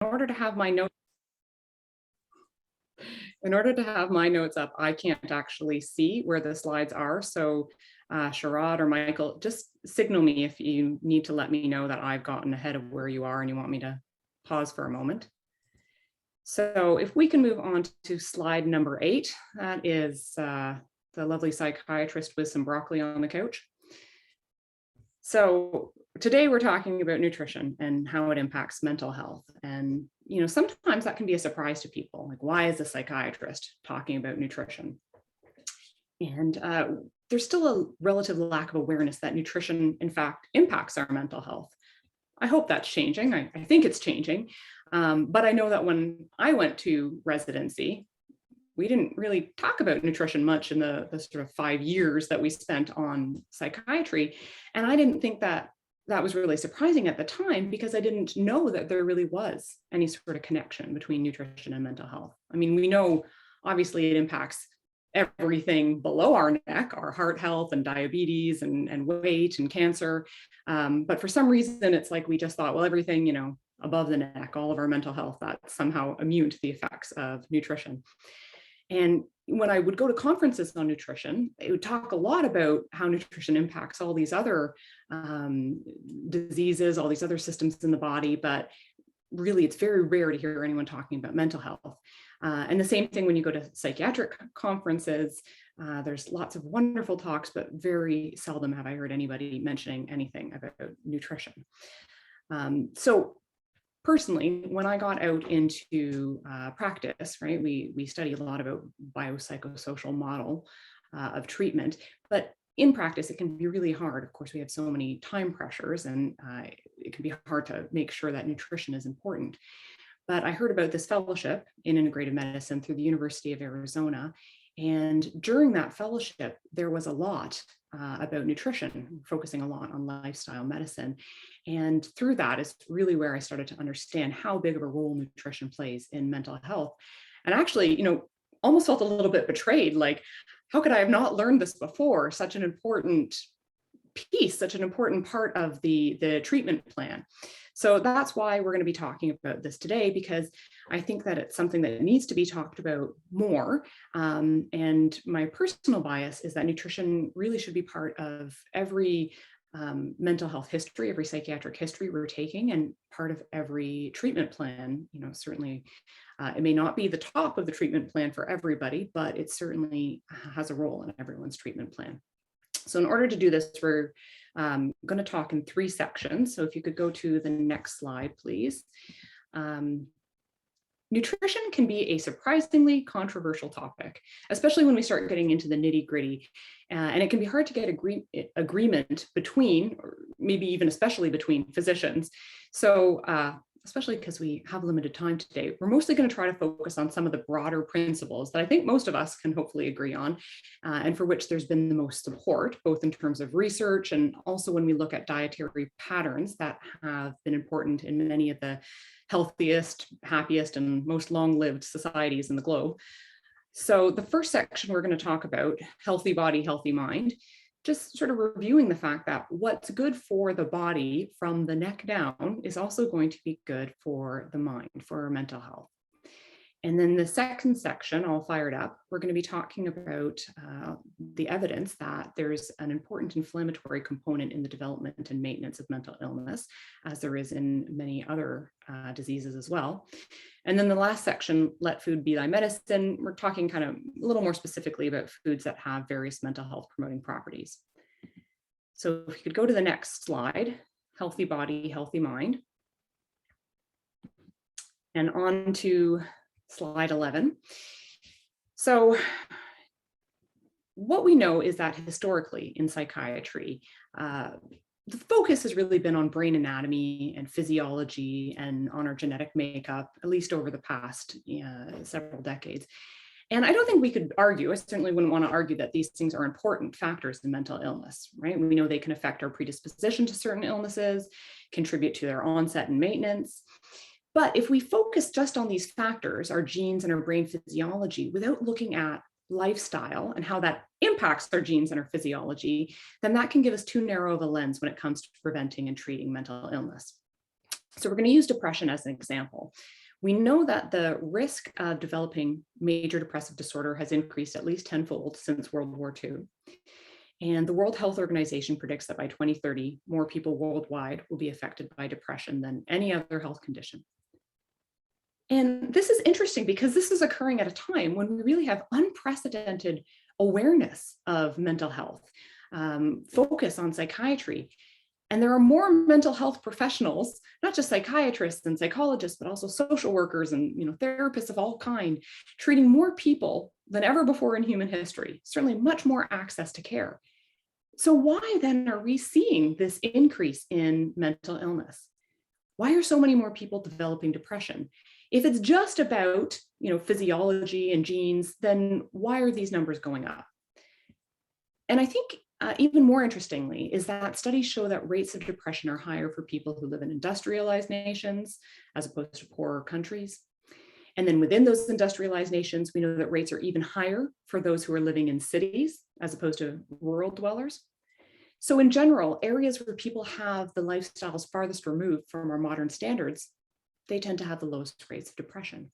order to have my notes in order to have my notes up, I can't actually see where the slides are. So Sharad or Michael, just signal me if you need to let me know that I've gotten ahead of where you are and you want me to pause for a moment. So if we can move on to slide number 8, that is the lovely psychiatrist with some broccoli on the couch. So today we're talking about nutrition and how it impacts mental health. And, you know, sometimes that can be a surprise to people. Like, why is a psychiatrist talking about nutrition? And there's still a relative lack of awareness that nutrition, in fact, impacts our mental health. I hope that's changing. I think it's changing. But I know that when I went to residency, we didn't really talk about nutrition much in the sort of 5 years that we spent on psychiatry. And I didn't think that that was really surprising at the time, because I didn't know that there really was any sort of connection between nutrition and mental health. I mean, we know obviously it impacts everything below our neck, our heart health and diabetes and weight and cancer. But for some reason, it's like we just thought, well, everything, you know, above the neck, all of our mental health, that's somehow immune to the effects of nutrition. And when I would go to conferences on nutrition, they would talk a lot about how nutrition impacts all these other diseases, all these other systems in the body, but really it's very rare to hear anyone talking about mental health. And the same thing when you go to psychiatric conferences, there's lots of wonderful talks, but very seldom have I heard anybody mentioning anything about nutrition. So personally, when I got out into practice, right, we study a lot about biopsychosocial model of treatment, but in practice, it can be really hard. Of course, we have so many time pressures, and it can be hard to make sure that nutrition is important. But I heard about this fellowship in integrative medicine through the University of Arizona. And during that fellowship, there was a lot about nutrition, focusing a lot on lifestyle medicine. And through that is really where I started to understand how big of a role nutrition plays in mental health. And actually, you know, almost felt a little bit betrayed. Like, how could I have not learned this before? Such an important piece, such an important part of the treatment plan. So that's why we're going to be talking about this today, because I think that it's something that needs to be talked about more. And my personal bias is that nutrition really should be part of every mental health history, every psychiatric history we're taking, and part of every treatment plan. You know, certainly it may not be the top of the treatment plan for everybody, but it certainly has a role in everyone's treatment plan. So in order to do this, we're going to talk in 3 sections. So if you could go to the next slide, please. Nutrition can be a surprisingly controversial topic, especially when we start getting into the nitty-gritty. And it can be hard to get agreement between, or maybe even especially between physicians. So especially because we have limited time today, we're mostly going to try to focus on some of the broader principles that I think most of us can hopefully agree on, and for which there's been the most support, both in terms of research and also when we look at dietary patterns that have been important in many of the healthiest, happiest, and most long-lived societies in the globe. So the first section we're going to talk about, healthy body, healthy mind, just sort of reviewing the fact that what's good for the body from the neck down is also going to be good for the mind, for our mental health. And then the second section, all fired up, we're going to be talking about the evidence that there's an important inflammatory component in the development and maintenance of mental illness, as there is in many other diseases as well. And then the last section, let food be thy medicine, we're talking kind of a little more specifically about foods that have various mental health promoting properties. So if you could go to the next slide, healthy body, healthy mind. And on to slide 11. So what we know is that historically in psychiatry, the focus has really been on brain anatomy and physiology and on our genetic makeup, at least over the past several decades. And I don't think we could argue, I certainly wouldn't want to argue that these things are important factors in mental illness, right? We know they can affect our predisposition to certain illnesses, contribute to their onset and maintenance. But if we focus just on these factors, our genes and our brain physiology, without looking at lifestyle and how that impacts our genes and our physiology, then that can give us too narrow of a lens when it comes to preventing and treating mental illness. So we're going to use depression as an example. We know that the risk of developing major depressive disorder has increased at least tenfold since World War II. And the World Health Organization predicts that by 2030, more people worldwide will be affected by depression than any other health condition. And this is interesting because this is occurring at a time when we really have unprecedented awareness of mental health, focus on psychiatry. And there are more mental health professionals, not just psychiatrists and psychologists, but also social workers and therapists of all kind, treating more people than ever before in human history, certainly much more access to care. So why then are we seeing this increase in mental illness? Why are so many more people developing depression? If it's just about physiology and genes, then why are these numbers going up? And I think even more interestingly is that studies show that rates of depression are higher for people who live in industrialized nations as opposed to poorer countries. And then within those industrialized nations, we know that rates are even higher for those who are living in cities as opposed to rural dwellers. So in general, areas where people have the lifestyles farthest removed from our modern standards, they tend to have the lowest rates of depression.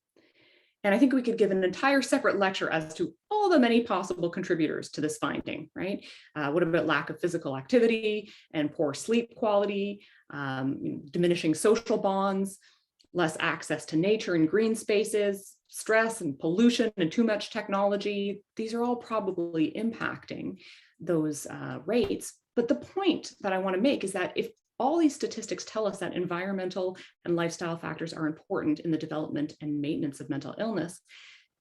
And I think we could give an entire separate lecture as to all the many possible contributors to this finding, right? What about lack of physical activity and poor sleep quality, diminishing social bonds, less access to nature and green spaces, stress and pollution and too much technology? These are all probably impacting those rates. But the point that I want to make is that if all these statistics tell us that environmental and lifestyle factors are important in the development and maintenance of mental illness,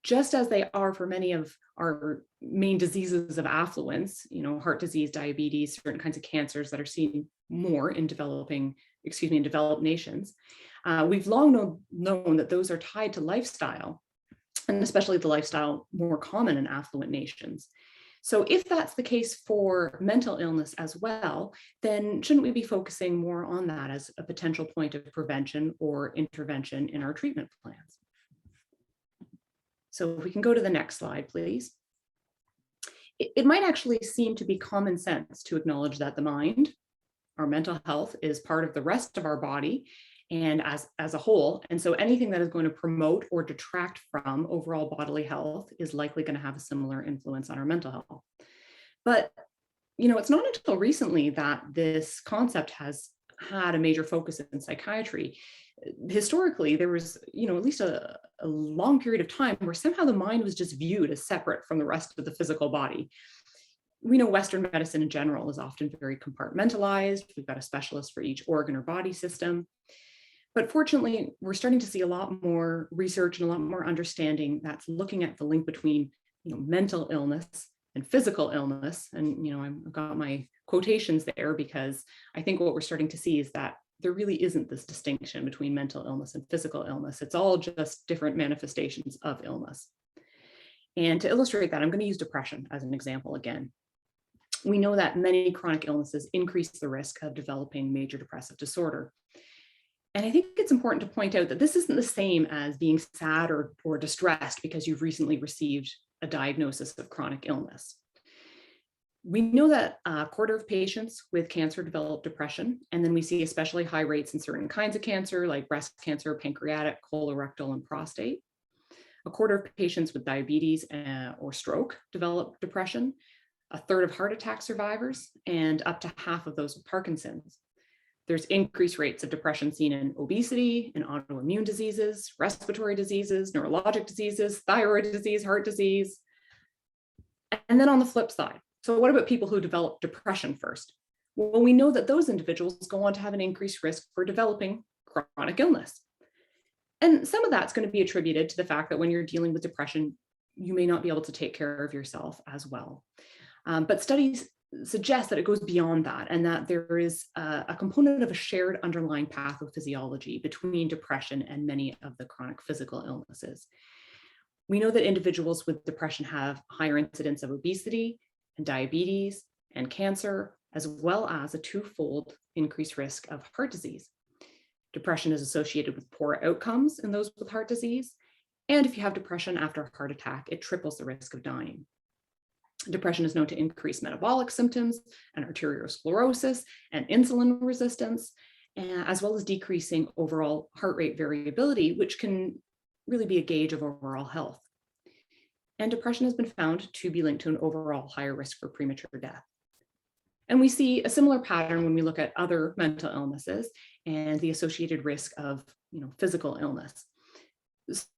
just as they are for many of our main diseases of affluence, heart disease, diabetes, certain kinds of cancers that are seen more in developed nations. We've long known that those are tied to lifestyle, and especially the lifestyle more common in affluent nations. So if that's the case for mental illness as well, then shouldn't we be focusing more on that as a potential point of prevention or intervention in our treatment plans? So if we can go to the next slide, please. It might actually seem to be common sense to acknowledge that the mind, our mental health, is part of the rest of our body and as a whole. And so anything that is going to promote or detract from overall bodily health is likely going to have a similar influence on our mental health. But, it's not until recently that this concept has had a major focus in psychiatry. Historically, there was, at least a long period of time where somehow the mind was just viewed as separate from the rest of the physical body. We know Western medicine in general is often very compartmentalized. We've got a specialist for each organ or body system. But fortunately, we're starting to see a lot more research and a lot more understanding that's looking at the link between mental illness and physical illness. And I've got my quotations there because I think what we're starting to see is that there really isn't this distinction between mental illness and physical illness. It's all just different manifestations of illness. And to illustrate that, I'm going to use depression as an example again. We know that many chronic illnesses increase the risk of developing major depressive disorder. And I think it's important to point out that this isn't the same as being sad or distressed because you've recently received a diagnosis of chronic illness. We know that a quarter of patients with cancer develop depression, and then we see especially high rates in certain kinds of cancer like breast cancer, pancreatic, colorectal, and prostate. A quarter of patients with diabetes or stroke develop depression, a third of heart attack survivors, and up to half of those with Parkinson's. There's increased rates of depression seen in obesity, in autoimmune diseases, respiratory diseases, neurologic diseases, thyroid disease, heart disease. And then on the flip side, so what about people who develop depression first? Well, we know that those individuals go on to have an increased risk for developing chronic illness. And some of that's going to be attributed to the fact that when you're dealing with depression, you may not be able to take care of yourself as well. But studies suggest that it goes beyond that and that there is a component of a shared underlying pathophysiology between depression and many of the chronic physical illnesses. We know that individuals with depression have higher incidence of obesity and diabetes and cancer, as well as a twofold increased risk of heart disease. Depression is associated with poor outcomes in those with heart disease. And if you have depression after a heart attack, it triples the risk of dying. Depression is known to increase metabolic symptoms and arteriosclerosis and insulin resistance. as well as decreasing overall heart rate variability, which can really be a gauge of overall health. And depression has been found to be linked to an overall higher risk for premature death. And we see a similar pattern when we look at other mental illnesses and the associated risk of physical illness.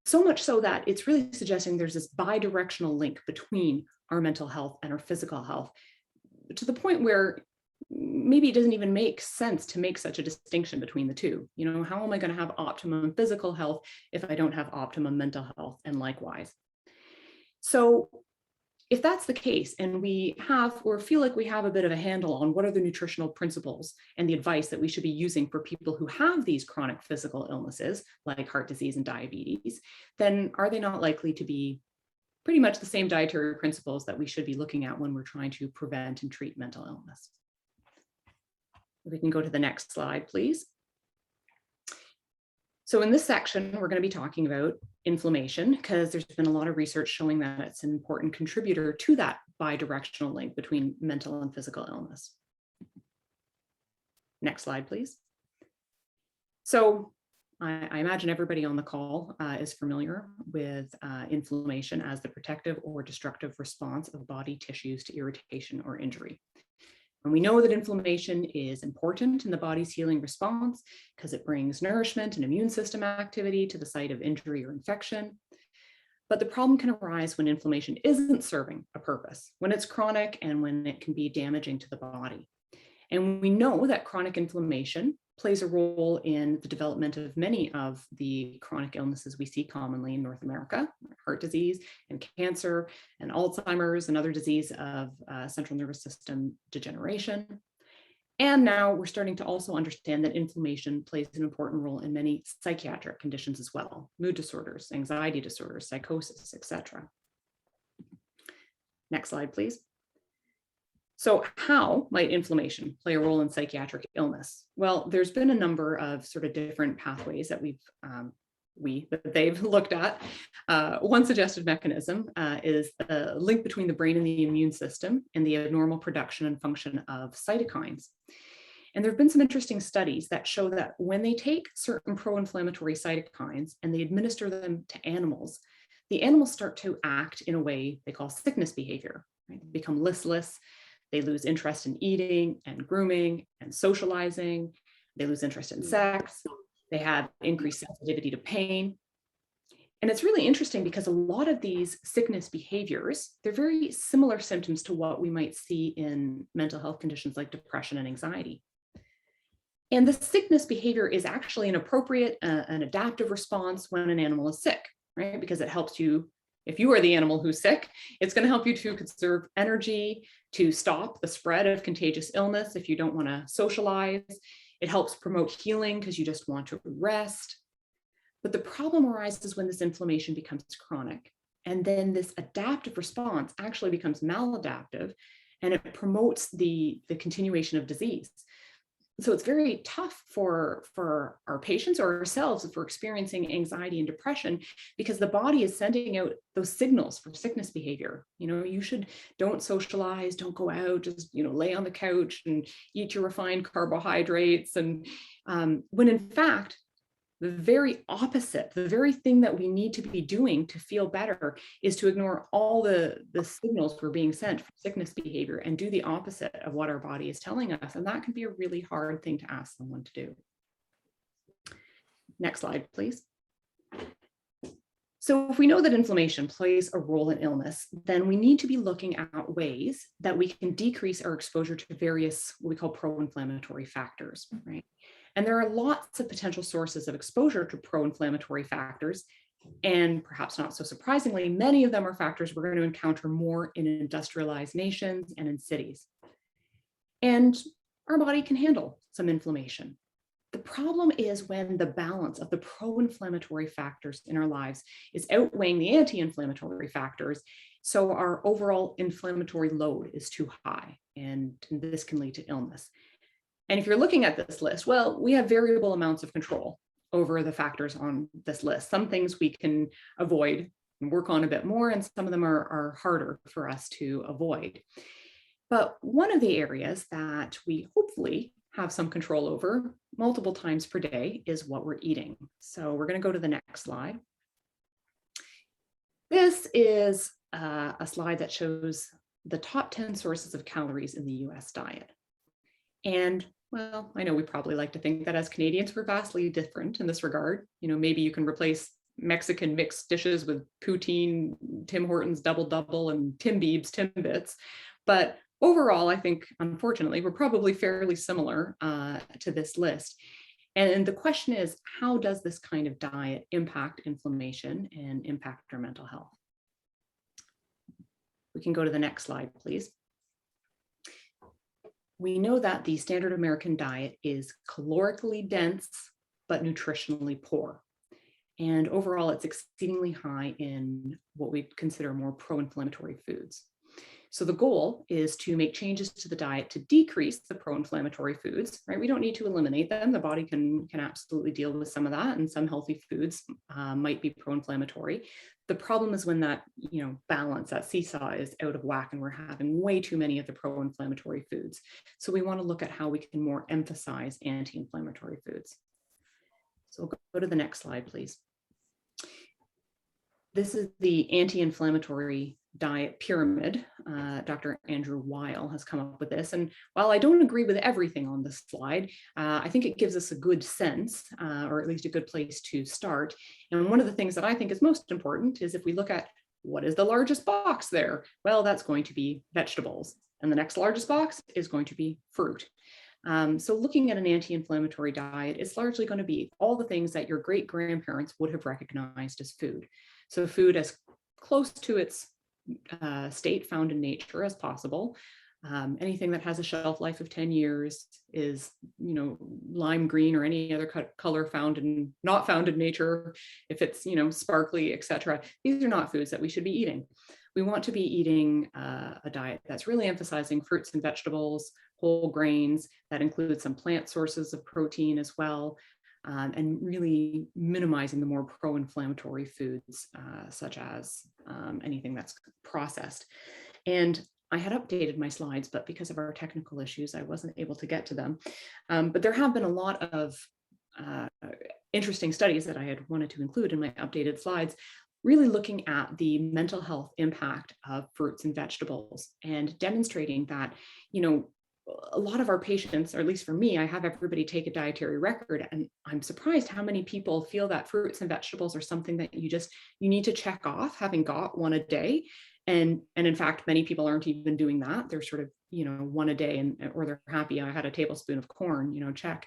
So much so that it's really suggesting there's this bidirectional link between our mental health and our physical health, to the point where maybe it doesn't even make sense to make such a distinction between the two. How am I going to have optimum physical health if I don't have optimum mental health, and likewise? So if that's the case, and we have or feel like we have a bit of a handle on what are the nutritional principles and the advice that we should be using for people who have these chronic physical illnesses like heart disease and diabetes, then are they not likely to be pretty much the same dietary principles that we should be looking at when we're trying to prevent and treat mental illness? We can go to the next slide, please. So in this section, we're going to be talking about inflammation, because there's been a lot of research showing that it's an important contributor to that bidirectional link between mental and physical illness. Next slide, please. So I imagine everybody on the call is familiar with inflammation as the protective or destructive response of body tissues to irritation or injury. And we know that inflammation is important in the body's healing response because it brings nourishment and immune system activity to the site of injury or infection. But the problem can arise when inflammation isn't serving a purpose, when it's chronic, and when it can be damaging to the body. And we know that chronic inflammation plays a role in the development of many of the chronic illnesses we see commonly in North America: heart disease and cancer and Alzheimer's and other disease of central nervous system degeneration. And now we're starting to also understand that inflammation plays an important role in many psychiatric conditions as well: mood disorders, anxiety disorders, psychosis, etc. Next slide, please. So how might inflammation play a role in psychiatric illness? Well, there's been a number of sort of different pathways that they've looked at. One suggested mechanism is the link between the brain and the immune system and the abnormal production and function of cytokines. And there have been some interesting studies that show that when they take certain pro-inflammatory cytokines and they administer them to animals, the animals start to act in a way they call sickness behavior. Right? They become listless. They lose interest in eating and grooming and socializing. They lose interest in sex. They have increased sensitivity to pain. And it's really interesting because a lot of these sickness behaviors, they're very similar symptoms to what we might see in mental health conditions like depression and anxiety. And the sickness behavior is actually an appropriate, an adaptive response when an animal is sick, right? Because it helps you. If you are the animal who's sick, it's going to help you to conserve energy, to stop the spread of contagious illness if you don't want to socialize. It helps promote healing because you just want to rest. But the problem arises when this inflammation becomes chronic. And then this adaptive response actually becomes maladaptive, and it promotes the continuation of disease. So it's very tough for our patients or ourselves if we're experiencing anxiety and depression, because the body is sending out those signals for sickness behavior. Don't socialize, don't go out, just lay on the couch and eat your refined carbohydrates. And when in fact, the very opposite, the very thing that we need to be doing to feel better is to ignore all the signals we're being sent for sickness behavior and do the opposite of what our body is telling us. And that can be a really hard thing to ask someone to do. Next slide, please. So if we know that inflammation plays a role in illness, then we need to be looking at ways that we can decrease our exposure to various, what we call pro-inflammatory factors, right? And there are lots of potential sources of exposure to pro-inflammatory factors. And perhaps not so surprisingly, many of them are factors we're going to encounter more in industrialized nations and in cities. And our body can handle some inflammation. The problem is when the balance of the pro-inflammatory factors in our lives is outweighing the anti-inflammatory factors. So our overall inflammatory load is too high, and this can lead to illness. And if you're looking at this list, well, we have variable amounts of control over the factors on this list. Some things we can avoid and work on a bit more, and some of them are harder for us to avoid. But one of the areas that we hopefully have some control over multiple times per day is what we're eating. So we're going to go to the next slide. This is a slide that shows the top 10 sources of calories in the US diet. And well, I know we probably like to think that as Canadians, we're vastly different in this regard. You know, maybe you can replace Mexican mixed dishes with poutine, Tim Hortons double double, and Tim Biebs Timbits. But overall, I think, unfortunately, we're probably fairly similar to this list. And the question is, how does this kind of diet impact inflammation and impact our mental health? We can go to the next slide, please. We know that the standard American diet is calorically dense, but nutritionally poor. And overall, it's exceedingly high in what we consider more pro-inflammatory foods. So the goal is to make changes to the diet to decrease the pro-inflammatory foods, right? We don't need to eliminate them. The body can absolutely deal with some of that, and some healthy foods might be pro-inflammatory. The problem is when that, balance, that seesaw is out of whack and we're having way too many of the pro-inflammatory foods. So we want to look at how we can more emphasize anti-inflammatory foods. So we'll go to the next slide, please. This is the anti-inflammatory diet pyramid. Dr. Andrew Weil has come up with this. And while I don't agree with everything on this slide, I think it gives us a good sense, or at least a good place to start. And one of the things that I think is most important is if we look at what is the largest box there? Well, that's going to be vegetables. And the next largest box is going to be fruit. So looking at an anti-inflammatory diet, it's largely going to be all the things that your great-grandparents would have recognized as food. So food as close to its state found in nature as possible. Anything that has a shelf life of 10 years is, lime green or any other color not found in nature. If it's, sparkly, etc. These are not foods that we should be eating. We want to be eating a diet that's really emphasizing fruits and vegetables, whole grains, that includes some plant sources of protein as well, and really minimizing the more pro-inflammatory foods, such as anything that's processed. And I had updated my slides, but because of our technical issues, I wasn't able to get to them. But there have been a lot of interesting studies that I had wanted to include in my updated slides, really looking at the mental health impact of fruits and vegetables and demonstrating that, a lot of our patients, or at least for me, I have everybody take a dietary record, and I'm surprised how many people feel that fruits and vegetables are something that you need to check off, having got one a day. And in fact, many people aren't even doing that. They're sort of, one a day, or they're happy. I had a tablespoon of corn, check.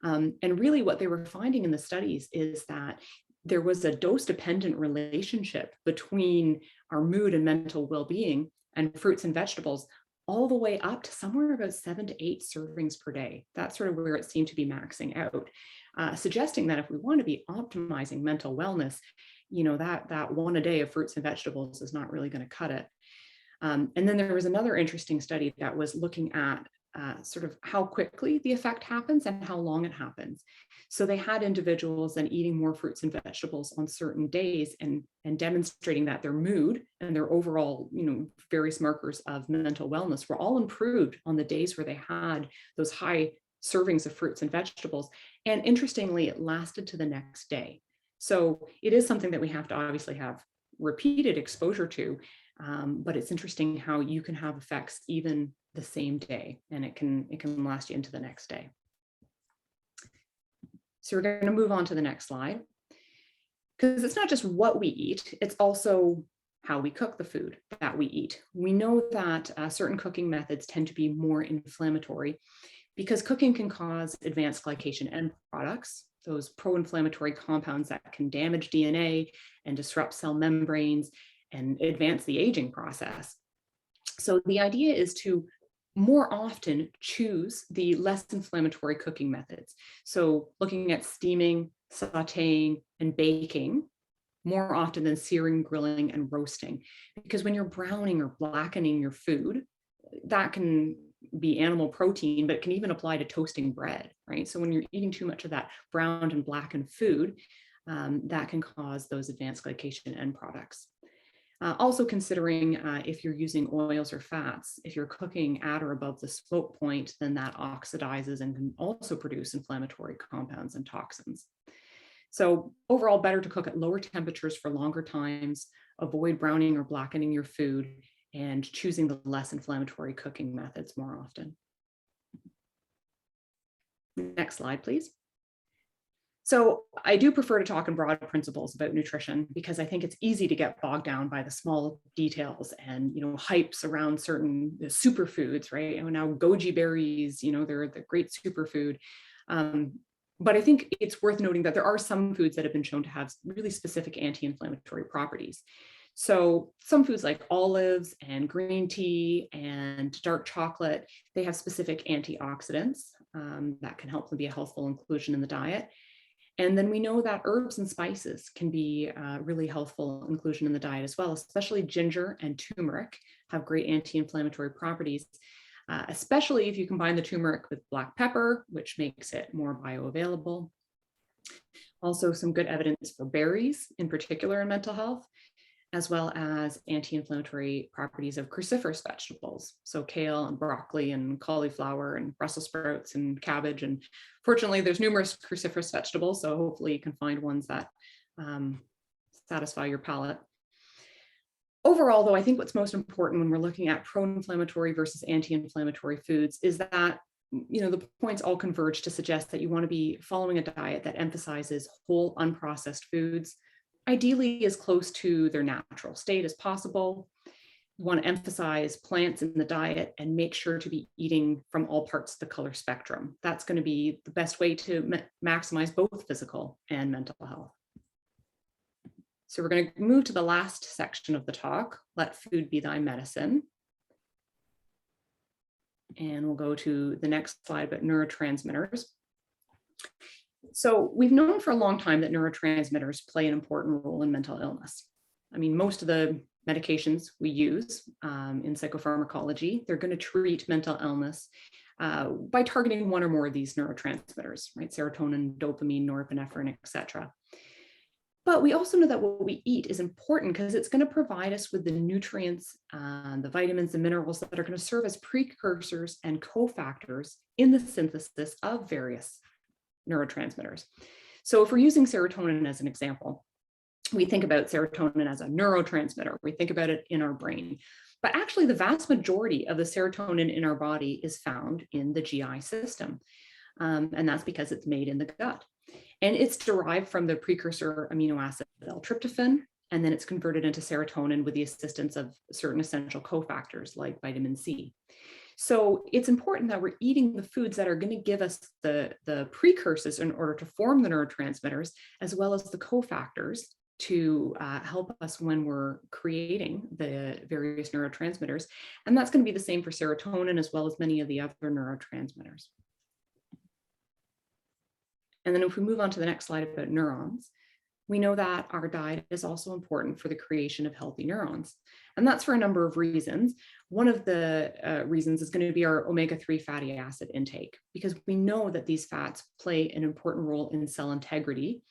And really what they were finding in the studies is that there was a dose-dependent relationship between our mood and mental well-being and fruits and vegetables, all the way up to somewhere about 7 to 8 servings per day. That's sort of where it seemed to be maxing out, suggesting that if we want to be optimizing mental wellness, that one a day of fruits and vegetables is not really going to cut it. And then there was another interesting study that was looking at sort of how quickly the effect happens and how long it happens. So they had individuals then eating more fruits and vegetables on certain days and demonstrating that their mood and their overall, various markers of mental wellness were all improved on the days where they had those high servings of fruits and vegetables. And interestingly, it lasted to the next day. So it is something that we have to obviously have repeated exposure to, but it's interesting how you can have effects even the same day, and it can last you into the next day. So we're going to move on to the next slide, because it's not just what we eat, it's also how we cook the food that we eat. We know that certain cooking methods tend to be more inflammatory because cooking can cause advanced glycation end products, those pro-inflammatory compounds that can damage DNA and disrupt cell membranes and advance the aging process. So the idea is to more often choose the less inflammatory cooking methods. So looking at steaming, sauteing, and baking more often than searing, grilling, and roasting. Because when you're browning or blackening your food, that can be animal protein, but it can even apply to toasting bread, right? So when you're eating too much of that browned and blackened food, that can cause those advanced glycation end products. Also considering if you're using oils or fats, if you're cooking at or above the smoke point, then that oxidizes and can also produce inflammatory compounds and toxins. So overall, better to cook at lower temperatures for longer times, avoid browning or blackening your food, and choosing the less inflammatory cooking methods more often. Next slide, please. So I do prefer to talk in broad principles about nutrition because I think it's easy to get bogged down by the small details and, hypes around certain superfoods, right? And now goji berries, they're the great superfood. But I think it's worth noting that there are some foods that have been shown to have really specific anti-inflammatory properties. So some foods like olives and green tea and dark chocolate, they have specific antioxidants that can help them be a healthful inclusion in the diet. And then we know that herbs and spices can be a really healthful inclusion in the diet as well, especially ginger and turmeric have great anti-inflammatory properties, especially if you combine the turmeric with black pepper, which makes it more bioavailable. Also, some good evidence for berries, in particular in mental health, as well as anti-inflammatory properties of cruciferous vegetables. So kale and broccoli and cauliflower and Brussels sprouts and cabbage. And fortunately, there's numerous cruciferous vegetables, so hopefully you can find ones that satisfy your palate. Overall, though, I think what's most important when we're looking at pro-inflammatory versus anti-inflammatory foods is that the points all converge to suggest that you want to be following a diet that emphasizes whole, unprocessed foods, ideally as close to their natural state as possible. You want to emphasize plants in the diet and make sure to be eating from all parts of the color spectrum. That's going to be the best way to maximize both physical and mental health. So we're going to move to the last section of the talk, Let Food Be Thy Medicine. And we'll go to the next slide about neurotransmitters. So we've known for a long time that neurotransmitters play an important role in mental illness. I mean, most of the medications we use in psychopharmacology, they're going to treat mental illness by targeting one or more of these neurotransmitters, right? Serotonin, dopamine, norepinephrine, et cetera. But we also know that what we eat is important because it's going to provide us with the nutrients, the vitamins and minerals that are going to serve as precursors and cofactors in the synthesis of various neurotransmitters. So if we're using serotonin as an example, we think about serotonin as a neurotransmitter. We think about it in our brain. But actually, the vast majority of the serotonin in our body is found in the GI system. And that's because it's made in the gut. And it's derived from the precursor amino acid L-tryptophan, and then it's converted into serotonin with the assistance of certain essential cofactors like vitamin C. So it's important that we're eating the foods that are going to give us the precursors in order to form the neurotransmitters, as well as the cofactors to help us when we're creating the various neurotransmitters. And that's going to be the same for serotonin as well as many of the other neurotransmitters. And then if we move on to the next slide about neurons, we know that our diet is also important for the creation of healthy neurons. And that's for a number of reasons. One of the reasons is going to be our omega-3 fatty acid intake, because we know that these fats play an important role in cell integrity,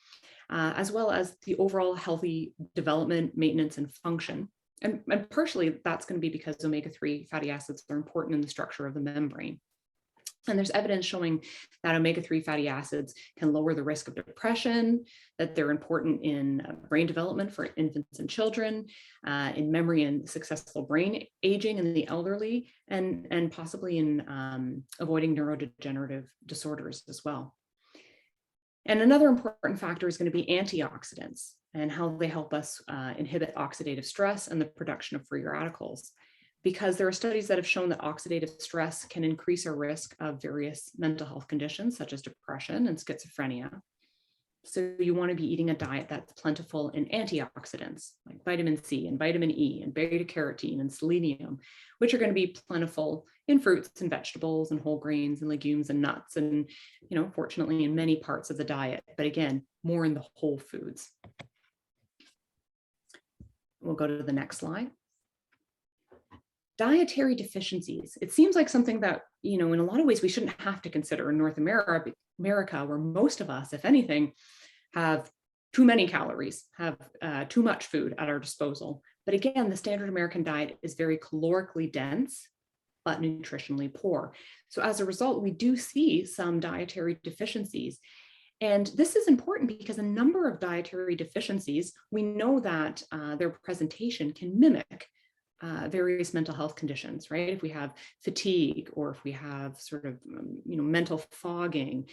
as well as the overall healthy development, maintenance, and function. And partially that's going to be because omega-3 fatty acids are important in the structure of the membrane. And there's evidence showing that omega-3 fatty acids can lower the risk of depression, that they're important in brain development for infants and children, in memory and successful brain aging in the elderly, and possibly in avoiding neurodegenerative disorders as well. And another important factor is going to be antioxidants and how they help us inhibit oxidative stress and the production of free radicals, because there are studies that have shown that oxidative stress can increase our risk of various mental health conditions such as depression and schizophrenia. So you want to be eating a diet that's plentiful in antioxidants like vitamin C and vitamin E and beta carotene and selenium, which are going to be plentiful in fruits and vegetables and whole grains and legumes and nuts, and fortunately in many parts of the diet, but again, more in the whole foods. We'll go to the next slide. Dietary deficiencies. It seems like something that, in a lot of ways we shouldn't have to consider in North America, where most of us, if anything, have too many calories, have too much food at our disposal. But again, the standard American diet is very calorically dense, but nutritionally poor. So as a result, we do see some dietary deficiencies. And this is important because a number of dietary deficiencies, we know that their presentation can mimic various mental health conditions, right? If we have fatigue, or if we have sort of, mental fogging,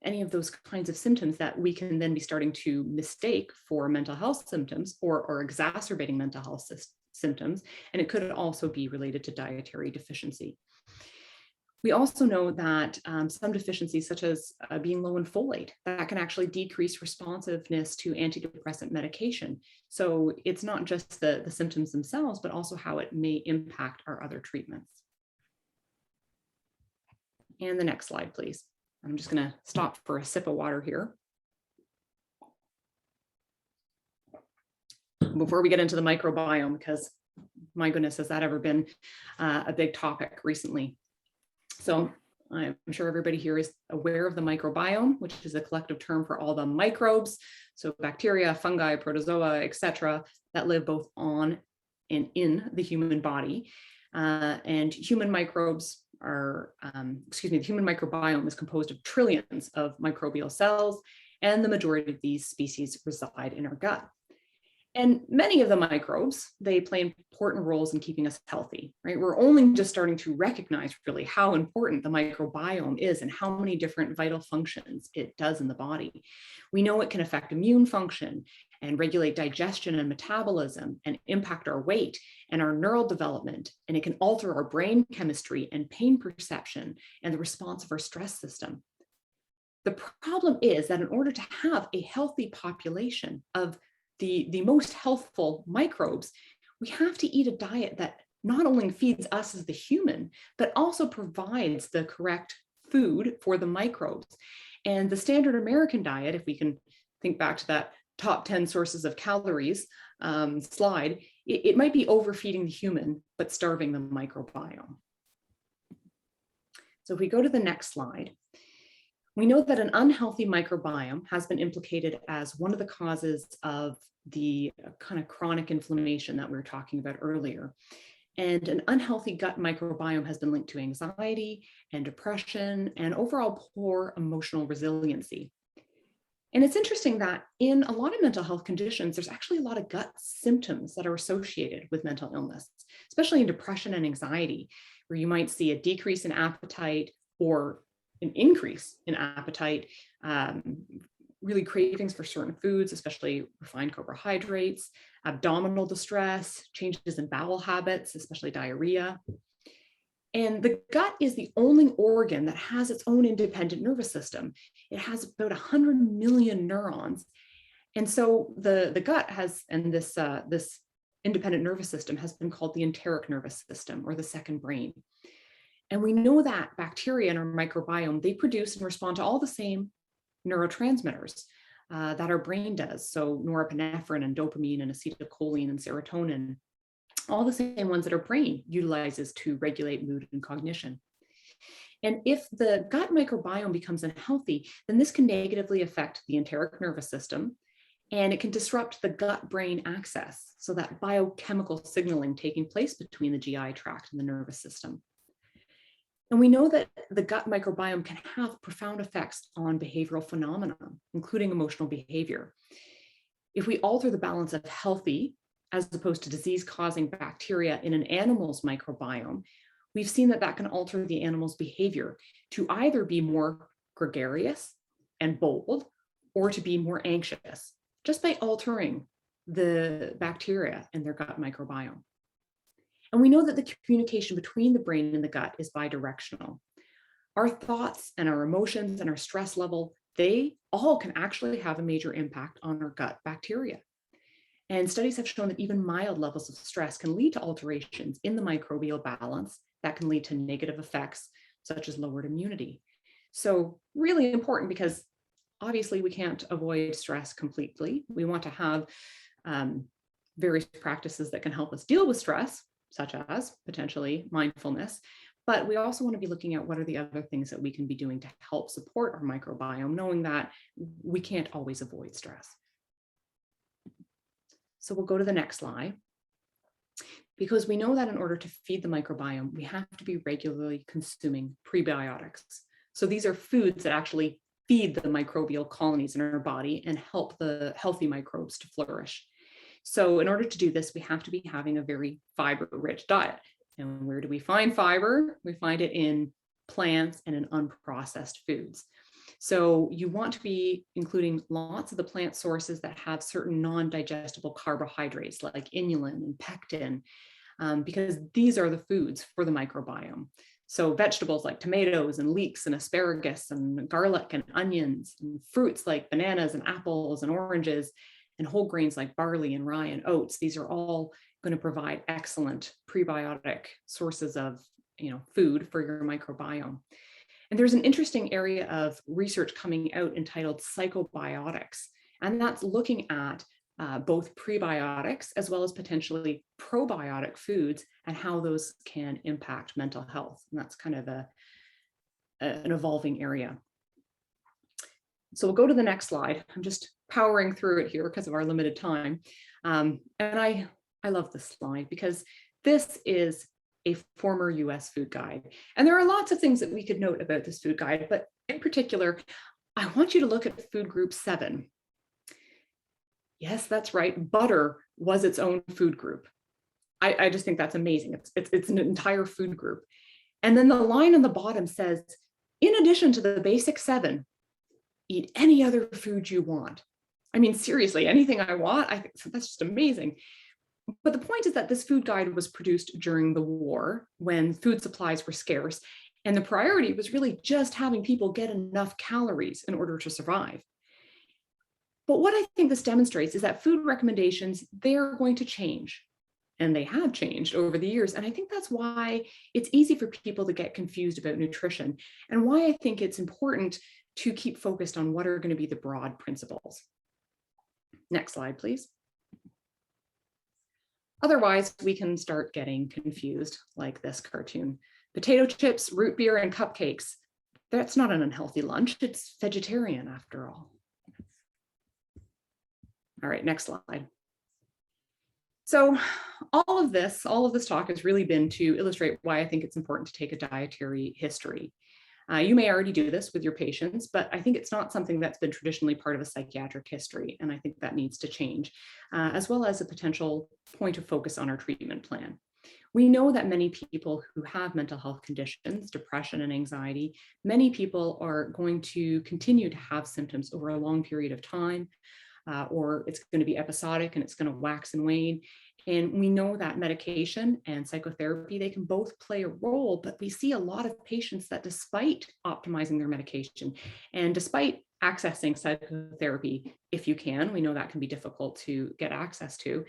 any of those kinds of symptoms that we can then be starting to mistake for mental health symptoms, or exacerbating mental health symptoms. And it could also be related to dietary deficiency. We also know that some deficiencies, such as being low in folate, that can actually decrease responsiveness to antidepressant medication. So it's not just the symptoms themselves, but also how it may impact our other treatments. And the next slide, please. I'm just going to stop for a sip of water here before we get into the microbiome, because my goodness, has that ever been a big topic recently. So I'm sure everybody here is aware of the microbiome, which is a collective term for all the microbes. So bacteria, fungi, protozoa, etc., that live both on and in the human body. And human microbes are, the human microbiome is composed of trillions of microbial cells, and the majority of these species reside in our gut. And many of the microbes, they play important roles in keeping us healthy, right? We're only just starting to recognize really how important the microbiome is and how many different vital functions it does in the body. We know it can affect immune function and regulate digestion and metabolism and impact our weight and our neural development. And it can alter our brain chemistry and pain perception and the response of our stress system. The problem is that in order to have a healthy population of the most healthful microbes, we have to eat a diet that not only feeds us as the human, but also provides the correct food for the microbes. And the standard American diet, if we can think back to that top 10 sources of calories slide, it might be overfeeding the human, but starving the microbiome. So if we go to the next slide, we know that an unhealthy microbiome has been implicated as one of the causes of the kind of chronic inflammation that we were talking about earlier. And an unhealthy gut microbiome has been linked to anxiety and depression and overall poor emotional resiliency. And it's interesting that in a lot of mental health conditions, there's actually a lot of gut symptoms that are associated with mental illness, especially in depression and anxiety, where you might see a decrease in appetite or an increase in appetite, really cravings for certain foods, especially refined carbohydrates, abdominal distress, changes in bowel habits, especially diarrhea. And the gut is the only organ that has its own independent nervous system. It has about 100 million neurons. And so the gut has, and this independent nervous system has been called the enteric nervous system, or the second brain. And we know that bacteria in our microbiome, they produce and respond to all the same neurotransmitters that our brain does. So norepinephrine and dopamine and acetylcholine and serotonin, all the same ones that our brain utilizes to regulate mood and cognition. And if the gut microbiome becomes unhealthy, then this can negatively affect the enteric nervous system, and it can disrupt the gut-brain axis, so that biochemical signaling taking place between the GI tract and the nervous system. And we know that the gut microbiome can have profound effects on behavioral phenomena, including emotional behavior. If we alter the balance of healthy as opposed to disease-causing bacteria in an animal's microbiome, we've seen that that can alter the animal's behavior to either be more gregarious and bold, or to be more anxious, just by altering the bacteria in their gut microbiome. And we know that the communication between the brain and the gut is bidirectional. Our thoughts and our emotions and our stress level, they all can actually have a major impact on our gut bacteria. And studies have shown that even mild levels of stress can lead to alterations in the microbial balance that can lead to negative effects, such as lowered immunity. So really important, because obviously we can't avoid stress completely. We want to have various practices that can help us deal with stress, such as potentially mindfulness, But we also want to be looking at what are the other things that we can be doing to help support our microbiome, knowing that we can't always avoid stress. So we'll go to the next slide. Because we know that in order to feed the microbiome, we have to be regularly consuming prebiotics. So these are foods that actually feed the microbial colonies in our body and help the healthy microbes to flourish. So in order to do this, we have to be having a very fiber-rich diet. And where do we find fiber? We find it in plants and in unprocessed foods. So you want to be including lots of the plant sources that have certain non-digestible carbohydrates like inulin and pectin, because these are the foods for the microbiome. So vegetables like tomatoes and leeks and asparagus and garlic and onions, and fruits like bananas and apples and oranges, and whole grains like barley and rye and oats. These are all going to provide excellent prebiotic sources of food for your microbiome. And there's an interesting area of research coming out entitled Psychobiotics, and that's looking at both prebiotics as well as potentially probiotic foods and how those can impact mental health. And that's kind of an evolving area. So we'll go to the next slide. I'm just powering through it here because of our limited time. And I love this slide because this is a former US food guide. And there are lots of things that we could note about this food guide, but in particular, I want you to look at food group 7. Yes, that's right. Butter was its own food group. I just think that's amazing. It's an entire food group. And then the line on the bottom says, in addition to the basic 7, eat any other food you want. I mean, seriously, anything I want, I think that's just amazing. But the point is that this food guide was produced during the war when food supplies were scarce. And the priority was really just having people get enough calories in order to survive. But what I think this demonstrates is that food recommendations, they're going to change. And they have changed over the years. And I think that's why it's easy for people to get confused about nutrition, and why I think it's important to keep focused on what are going to be the broad principles. Next slide, please. Otherwise, we can start getting confused like this cartoon. Potato chips, root beer, and cupcakes. That's not an unhealthy lunch. It's vegetarian after all. All right, next slide. So all of this talk has really been to illustrate why I think it's important to take a dietary history. You may already do this with your patients, but I think it's not something that's been traditionally part of a psychiatric history, and I think that needs to change, as well as a potential point of focus on our treatment plan. We know that many people who have mental health conditions, depression and anxiety, many people are going to continue to have symptoms over a long period of time, or it's going to be episodic and it's going to wax and wane. And we know that medication and psychotherapy, they can both play a role, but we see a lot of patients that despite optimizing their medication and despite accessing psychotherapy, if you can, we know that can be difficult to get access to,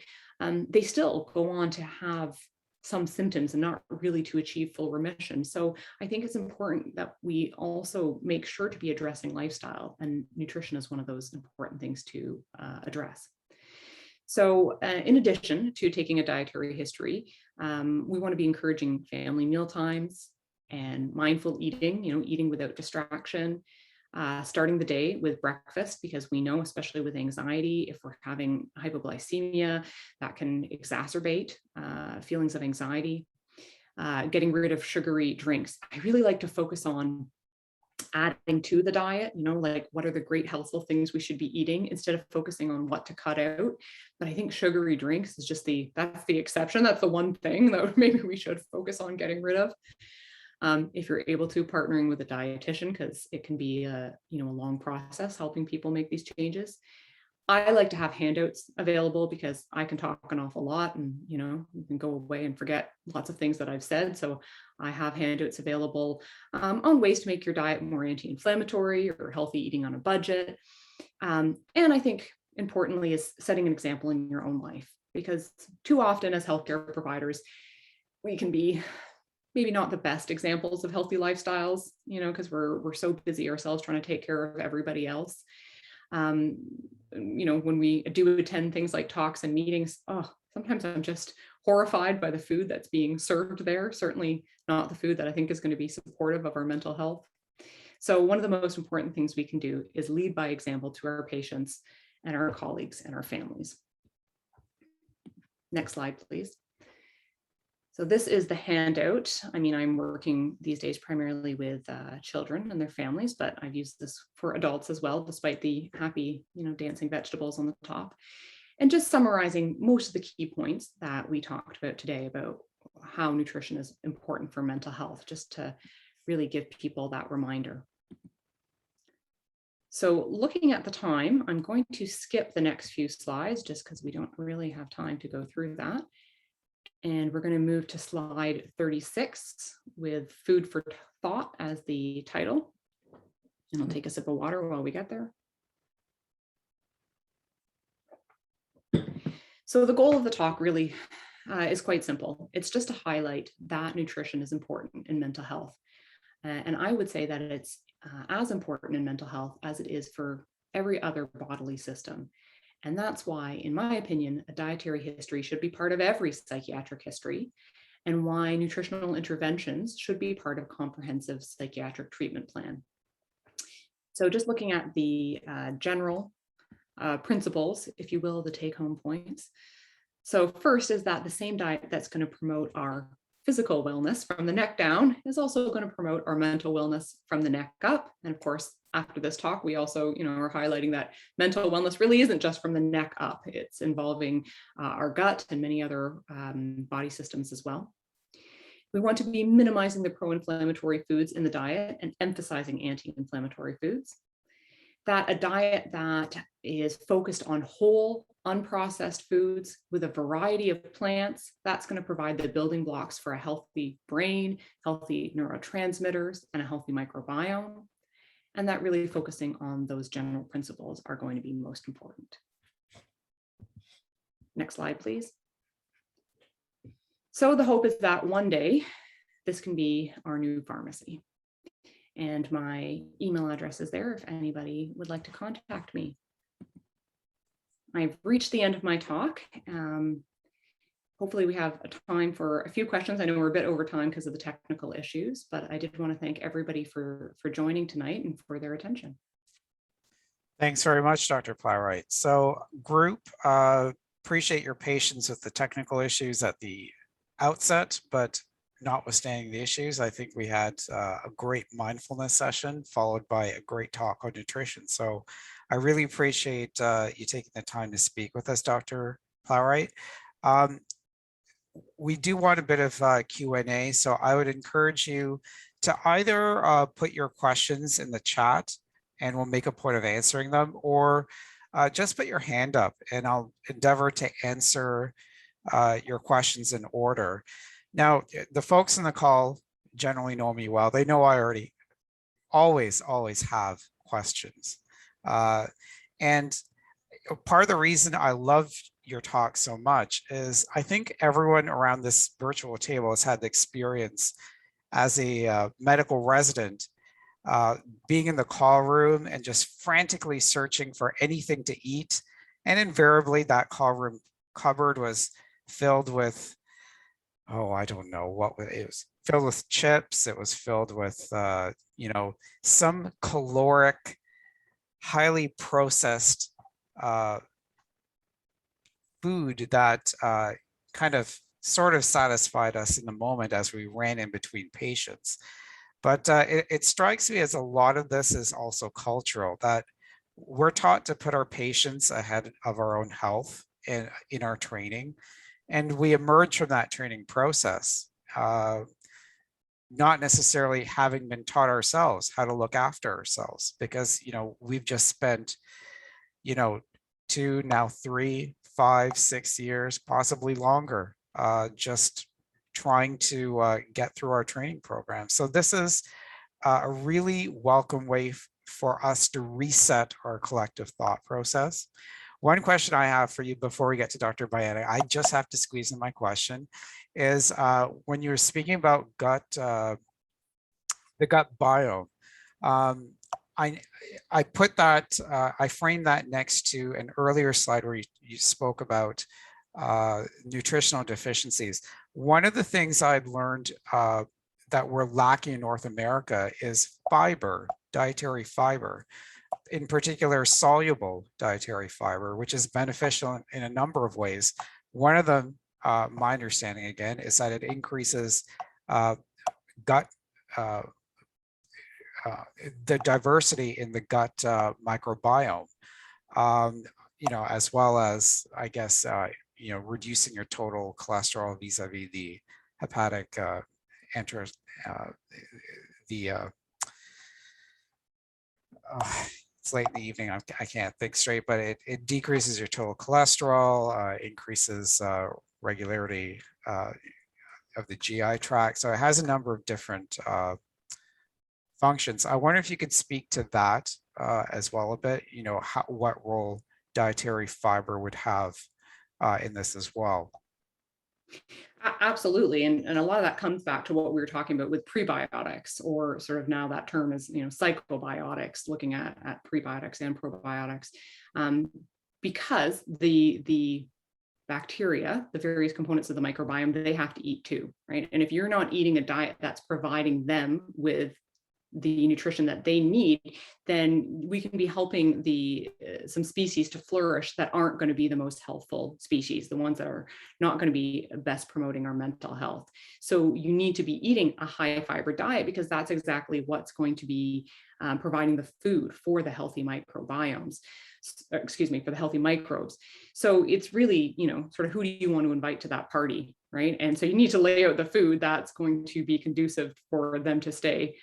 they still go on to have some symptoms and not really to achieve full remission. So I think it's important that we also make sure to be addressing lifestyle, and nutrition is one of those important things to address. So in addition to taking a dietary history, we want to be encouraging family meal times and mindful eating, eating without distraction, starting the day with breakfast, because we know, especially with anxiety, if we're having hypoglycemia, that can exacerbate feelings of anxiety, getting rid of sugary drinks. I really like to focus on adding to the diet, like what are the great healthful things we should be eating instead of focusing on what to cut out. But I think sugary drinks is just that's the exception. That's the one thing that maybe we should focus on getting rid of. If you're able to, partnering with a dietitian, because it can be a long process helping people make these changes. I like to have handouts available because I can talk an awful lot, and you can go away and forget lots of things that I've said. So I have handouts available on ways to make your diet more anti-inflammatory or healthy eating on a budget. And I think importantly is setting an example in your own life, because too often as healthcare providers, we can be maybe not the best examples of healthy lifestyles, because we're so busy ourselves trying to take care of everybody else. When we do attend things like talks and meetings, Sometimes I'm just horrified by the food that's being served there, certainly not the food that I think is going to be supportive of our mental health. So one of the most important things we can do is lead by example to our patients and our colleagues and our families. Next slide, please. So this is the handout. I mean, I'm working these days primarily with children and their families, but I've used this for adults as well, despite the happy, dancing vegetables on the top. And just summarizing most of the key points that we talked about today about how nutrition is important for mental health, just to really give people that reminder. So looking at the time, I'm going to skip the next few slides just because we don't really have time to go through that. And we're going to move to slide 36 with food for thought as the title. And I'll take a sip of water while we get there. So the goal of the talk really is quite simple. It's just to highlight that nutrition is important in mental health. And I would say that it's as important in mental health as it is for every other bodily system. And that's why, in my opinion, a dietary history should be part of every psychiatric history, and why nutritional interventions should be part of a comprehensive psychiatric treatment plan. So just looking at the general principles, if you will, the take-home points. So first is that the same diet that's going to promote our physical wellness from the neck down is also going to promote our mental wellness from the neck up. And of course, after this talk, we also, are highlighting that mental wellness really isn't just from the neck up. It's involving our gut and many other body systems as well. We want to be minimizing the pro-inflammatory foods in the diet and emphasizing anti-inflammatory foods. That a diet that is focused on whole, unprocessed foods with a variety of plants, that's going to provide the building blocks for a healthy brain, healthy neurotransmitters, and a healthy microbiome. And that really focusing on those general principles are going to be most important. Next slide, please. So the hope is that one day this can be our new pharmacy. And my email address is there if anybody would like to contact me. I've reached the end of my talk. Hopefully we have a time for a few questions. I know we're a bit over time because of the technical issues, but I did want to thank everybody for joining tonight and for their attention. Thanks very much, Dr. Plowright. So group, appreciate your patience with the technical issues at the outset, but notwithstanding the issues, I think we had a great mindfulness session followed by a great talk on nutrition. So I really appreciate you taking the time to speak with us, Dr. Plowright. We do want a bit of Q&A, so I would encourage you to either put your questions in the chat and we'll make a point of answering them, or just put your hand up and I'll endeavor to answer your questions in order. Now, the folks in the call generally know me well. They know I already always have questions. And part of the reason I love your talk so much is I think everyone around this virtual table has had the experience as a medical resident being in the call room and just frantically searching for anything to eat. And invariably that call room cupboard was filled with, oh, I don't know what it was, filled with chips. It was filled with, some caloric, highly processed food that kind of sort of satisfied us in the moment as we ran in between patients. But it strikes me as a lot of this is also cultural, that we're taught to put our patients ahead of our own health in our training. And we emerge from that training process, not necessarily having been taught ourselves how to look after ourselves, because, we've just spent, 2, now 3, 5, 6 years, possibly longer, just trying to get through our training program. So this is a really welcome way for us to reset our collective thought process. One question I have for you before we get to Dr. Bayani, I just have to squeeze in my question, is when you were speaking about the gut biome, I put that, I framed that next to an earlier slide where you spoke about nutritional deficiencies. One of the things I've learned that we're lacking in North America is fiber, dietary fiber, in particular soluble dietary fiber, which is beneficial in a number of ways. One of them, my understanding again, is that it increases gut, the diversity in the gut microbiome, as well as, I guess, reducing your total cholesterol vis-a-vis the hepatic it's late in the evening, I can't think straight, but it decreases your total cholesterol, increases regularity of the GI tract. So it has a number of different functions. I wonder if you could speak to that as well a bit, what role dietary fiber would have in this as well. Absolutely. And a lot of that comes back to what we were talking about with prebiotics, or sort of now that term is, psychobiotics, looking at prebiotics and probiotics, because the bacteria, the various components of the microbiome, they have to eat too, right? And if you're not eating a diet that's providing them with the nutrition that they need, then we can be helping some species to flourish that aren't going to be the most healthful species, the ones that are not going to be best promoting our mental health. So you need to be eating a high fiber diet, because that's exactly what's going to be providing the food for the healthy microbiomes, for the healthy microbes. So it's really, sort of who do you want to invite to that party, right? And so you need to lay out the food that's going to be conducive for them to stay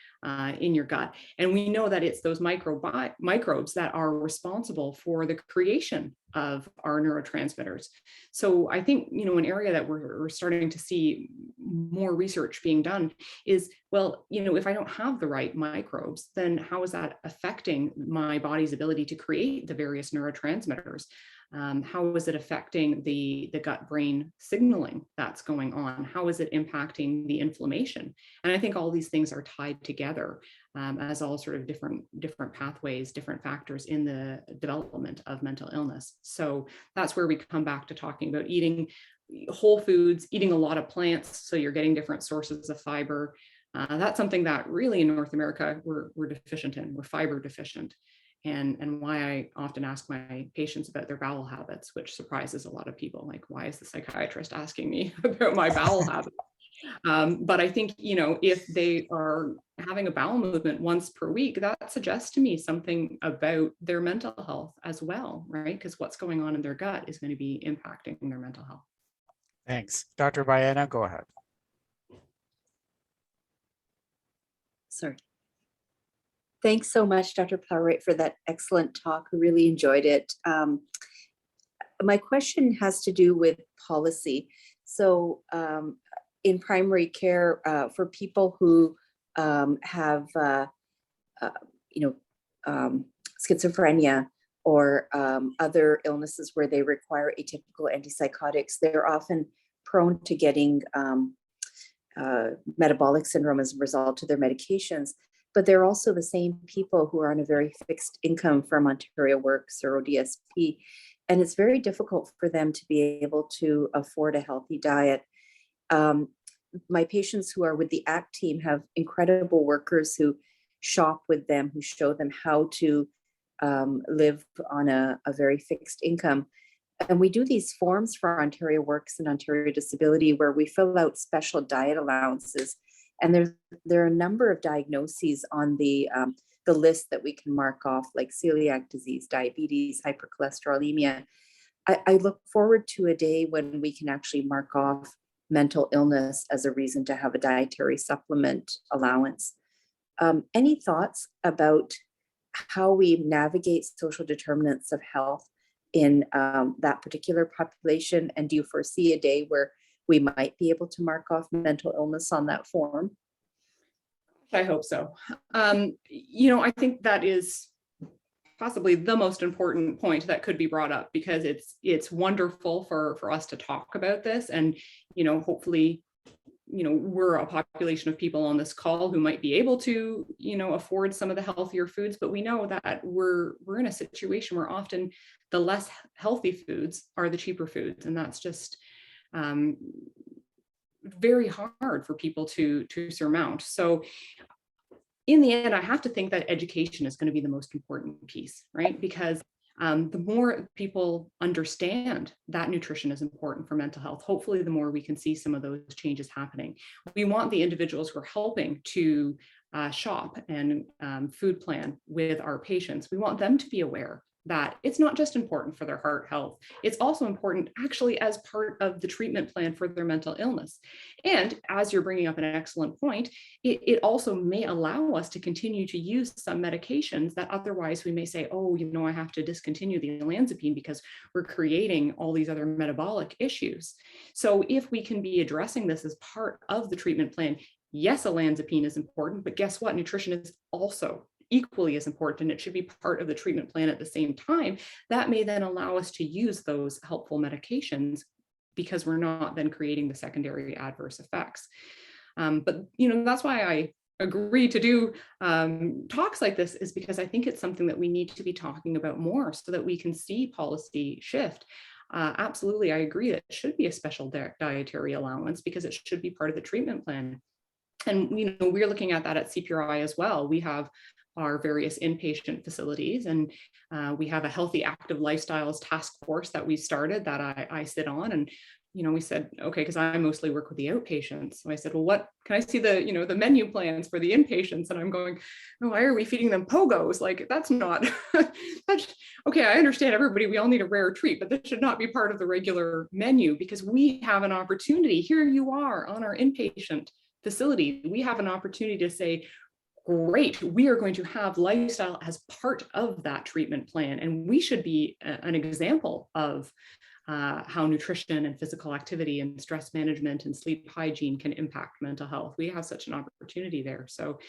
in your gut. And we know that it's those microbes that are responsible for the creation of our neurotransmitters. So I think, an area that we're starting to see more research being done is, well, if I don't have the right microbes, then how is that affecting my body's ability to create the various neurotransmitters? How is it affecting the gut-brain signaling that's going on? How is it impacting the inflammation? And I think all these things are tied together as all sort of different pathways, different factors in the development of mental illness. So that's where we come back to talking about eating whole foods, eating a lot of plants, so you're getting different sources of fiber. That's something that really in North America we're deficient in. We're fiber deficient. And why I often ask my patients about their bowel habits, which surprises a lot of people. Like, why is the psychiatrist asking me about my bowel habits? But I think, if they are having a bowel movement once per week, that suggests to me something about their mental health as well, right? Because what's going on in their gut is going to be impacting their mental health. Thanks. Dr. Baena, go ahead. Sorry. Thanks so much, Dr. Plowright, for that excellent talk. I really enjoyed it. My question has to do with policy. So in primary care, for people who have, schizophrenia or other illnesses where they require atypical antipsychotics, they're often prone to getting metabolic syndrome as a result of their medications. But they're also the same people who are on a very fixed income from Ontario Works or ODSP. And it's very difficult for them to be able to afford a healthy diet. My patients who are with the ACT team have incredible workers who shop with them, who show them how to live on a very fixed income. And we do these forms for Ontario Works and Ontario Disability where we fill out special diet allowances. And there are a number of diagnoses on the list that we can mark off, like celiac disease, diabetes, hypercholesterolemia. I look forward to a day when we can actually mark off mental illness as a reason to have a dietary supplement allowance. Any thoughts about how we navigate social determinants of health in that particular population? And do you foresee a day where we might be able to mark off mental illness on that form? I hope so. I think that is possibly the most important point that could be brought up, because it's wonderful for us to talk about this, and hopefully we're a population of people on this call who might be able to, afford some of the healthier foods, but we know that we're in a situation where often the less healthy foods are the cheaper foods. And that's just very hard for people to surmount. So in the end, I have to think that education is going to be the most important piece, right? Because the more people understand that nutrition is important for mental health, hopefully the more we can see some of those changes happening. We want the individuals who are helping to shop and food plan with our patients. We want them to be aware that it's not just important for their heart health, it's also important actually as part of the treatment plan for their mental illness. And as you're bringing up an excellent point, it also may allow us to continue to use some medications that otherwise we may say, oh, I have to discontinue the olanzapine because we're creating all these other metabolic issues. So if we can be addressing this as part of the treatment plan, yes, olanzapine is important, but guess what? Nutrition is also equally as important, and it should be part of the treatment plan at the same time. That may then allow us to use those helpful medications because we're not then creating the secondary adverse effects. But that's why I agree to do talks like this, is because I think it's something that we need to be talking about more so that we can see policy shift. Absolutely, I agree that it should be a special dietary allowance because it should be part of the treatment plan. And we're looking at that at CPRI as well. We have our various inpatient facilities, and we have a healthy active lifestyles task force that we started that I sit on. And we said, okay, because I mostly work with the outpatients, so I said, well, what can I see the the menu plans for the inpatients? And I'm going, oh, why are we feeding them pogos? Like, that's not that's okay. I understand everybody, we all need a rare treat, but this should not be part of the regular menu, because we have an opportunity. Here you are on our inpatient facility, we have an opportunity to say, great, we are going to have lifestyle as part of that treatment plan. And we should be an example of how nutrition and physical activity and stress management and sleep hygiene can impact mental health. We have such an opportunity there. So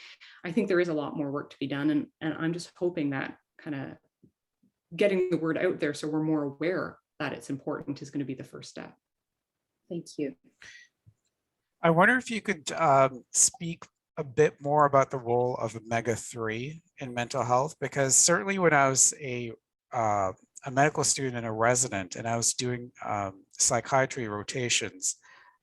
I think there is a lot more work to be done. And I'm just hoping that kind of getting the word out there so we're more aware that it's important is going to be the first step. Thank you. I wonder if you could speak a bit more about the role of omega-3 in mental health, because certainly when I was a medical student and a resident and I was doing psychiatry rotations,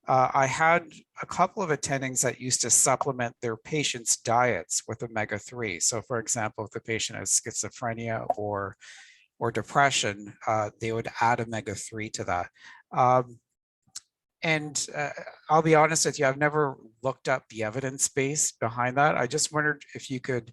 I had a couple of attendings that used to supplement their patients' diets with omega-3. So for example, if the patient has schizophrenia or depression, they would add omega-3 to that. And I'll be honest with you, I've never looked up the evidence base behind that. I just wondered if you could